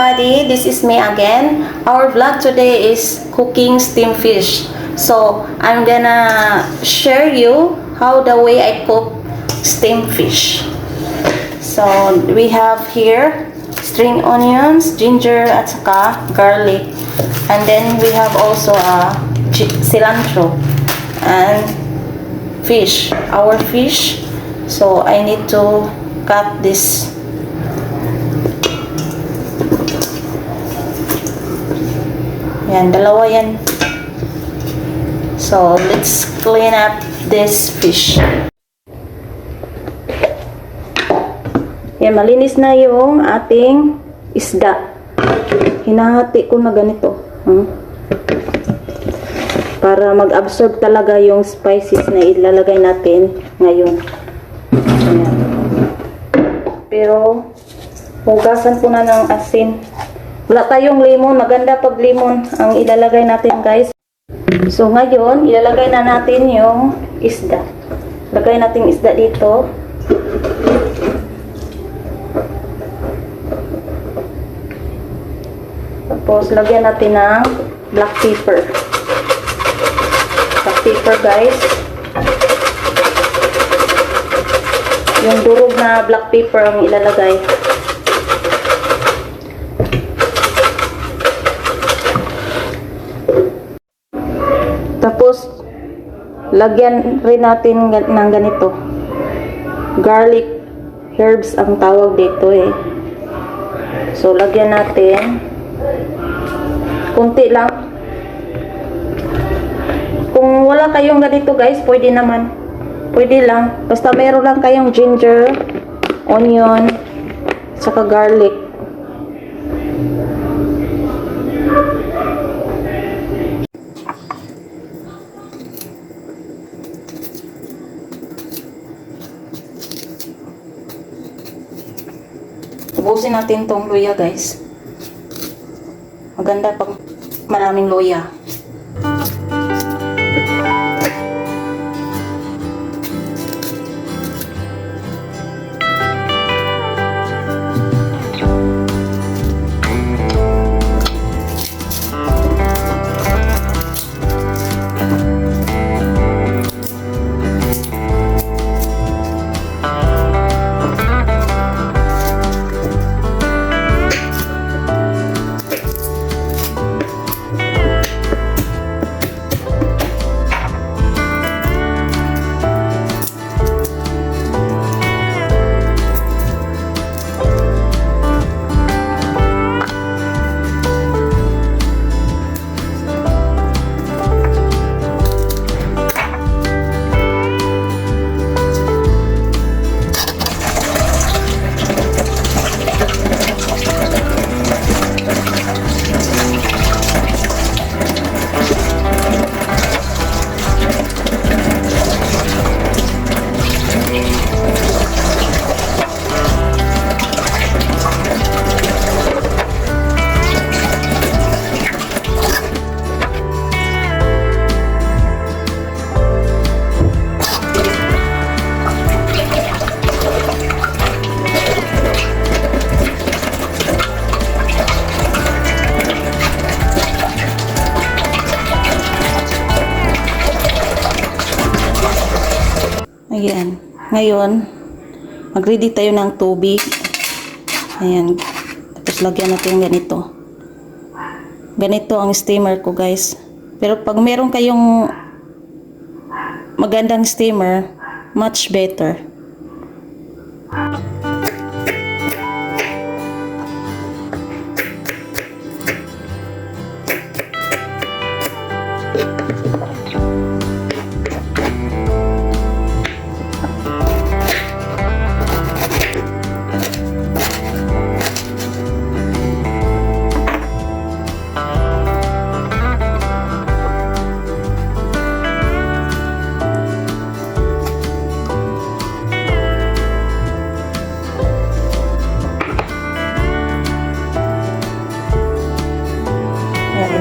everybody, this is me again. Our vlog today is cooking steamed fish. So I'm gonna share you how the way I cook steamed fish. So we have here string onions, ginger at saka garlic. And then we have also cilantro and fish, our fish. So I need to cut this. Yan, dalawa yan. So, let's clean up this fish. Yan, malinis na yung ating isda. Hinahati ko na ganito. Para mag-absorb talaga yung spices na ilalagay natin ngayon. Ayan. Pero, hugasan ko na ng asin. Wala tayong lemon. Maganda pag lemon ang ilalagay natin, guys. So, ngayon, ilalagay na natin yung isda. Lagay natin isda dito. Tapos, lagyan natin ng black pepper. Black pepper, guys. Yung durog na black pepper ang ilalagay. Tapos, lagyan rin natin ng ganito. Garlic herbs ang tawag dito eh. So, lagyan natin. Kunti lang. Kung wala kayong ganito guys, pwede naman. Pwede lang. Basta meron lang kayong ginger, onion, saka garlic. Ubusin natin tong luya, guys. Maganda pag maraming luya. Ayan. Ngayon, mag-ready tayo ng tubig. Ayan. Tapos lagyan natin ganito. Ganito ang steamer ko, guys. Pero pag meron kayong magandang steamer, much better.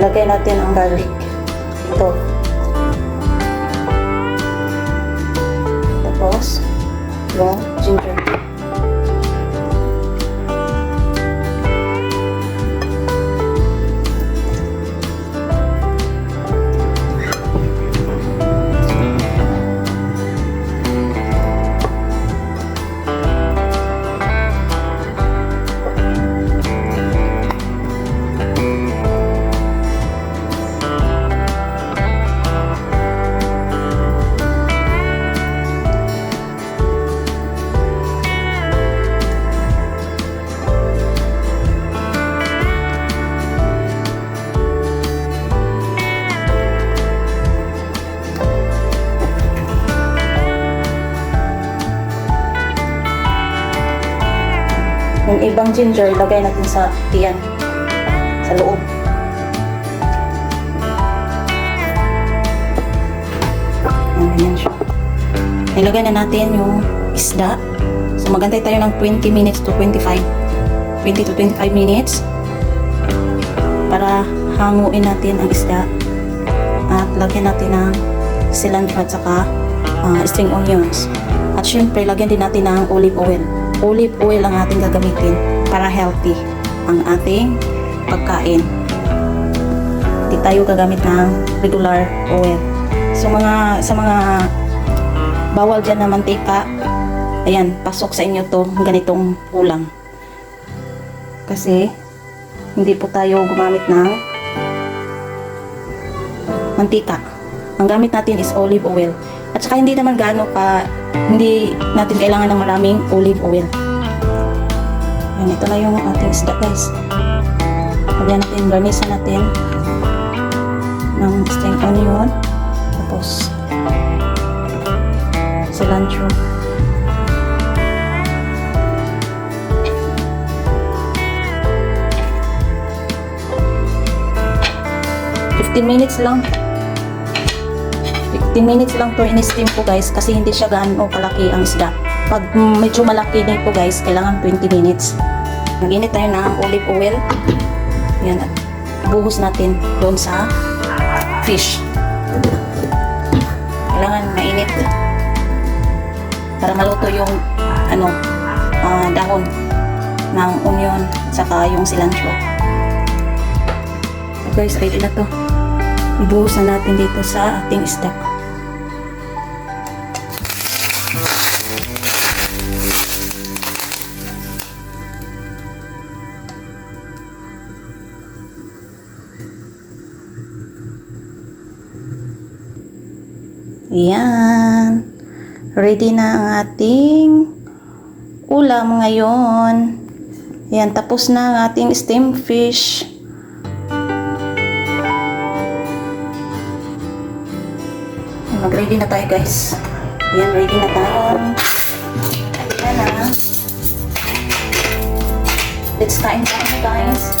Ilagay natin ang garlic. Ito. Tapos, yung ginger. Yung ibang ginger, ilagay natin sa tiyan. Sa loob. Ganyan siya. Ilagay na natin yung isda. So, magantay tayo ng 20 minutes to 25. 20 to 25 minutes. Para hanguin natin ang isda. At lagyan natin ng cilantro at saka string onions. At syempre, lagyan din natin ng olive oil. Olive oil ang ating gagamitin para healthy ang ating pagkain. Hindi tayo gagamit ng regular oil. So sa mga bawal dyan na mantika, ayan, pasok sa inyo to ganitong kulang. Kasi hindi po tayo gumamit ng mantika. Ang gamit natin is olive oil. At saka hindi naman hindi natin kailangan ng maraming olive oil. Ayan, ito na yung ating isda, guys. Lagyan natin, garnisan natin ng string onion. Tapos cilantro. Lang 15 minutes lang to in-steam po, guys, kasi hindi siya gaano kalaki ang isda. Pag medyo malaki na ito, guys, kailangan 20 minutes. Mag-init tayo ng olive oil. Yan, buhos natin doon sa fish. Kailangan mainit para maluto yung dahon ng onion at saka yung cilantro. So, guys, ready na to. Ibuhos na natin dito sa ating isda. Ayan. Ready na ang ating ulam ngayon. Ayan, tapos na ang ating steamed fish. Mag-ready na tayo, guys. Ayan, ready na tayo. Ayan na. Let's kain tayo, guys.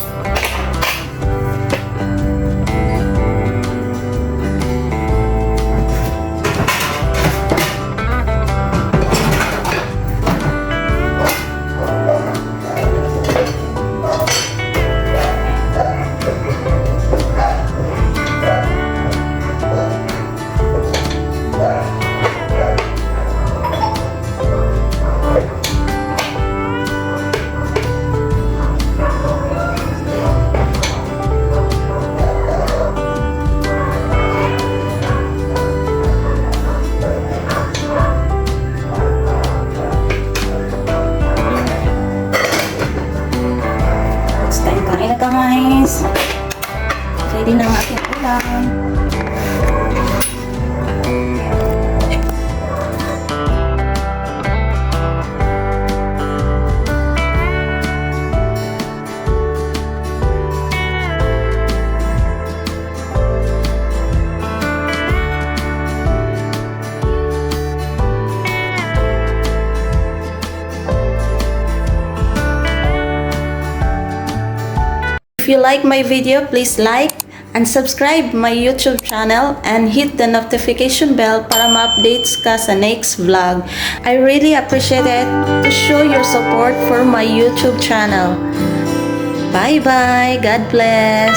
Guys, ready na ang ating ulam. If you like my video, please like and subscribe my YouTube channel and hit the notification bell para ma-updates ka sa next vlog. I really appreciate it to show your support for my YouTube channel. Bye-bye. God bless.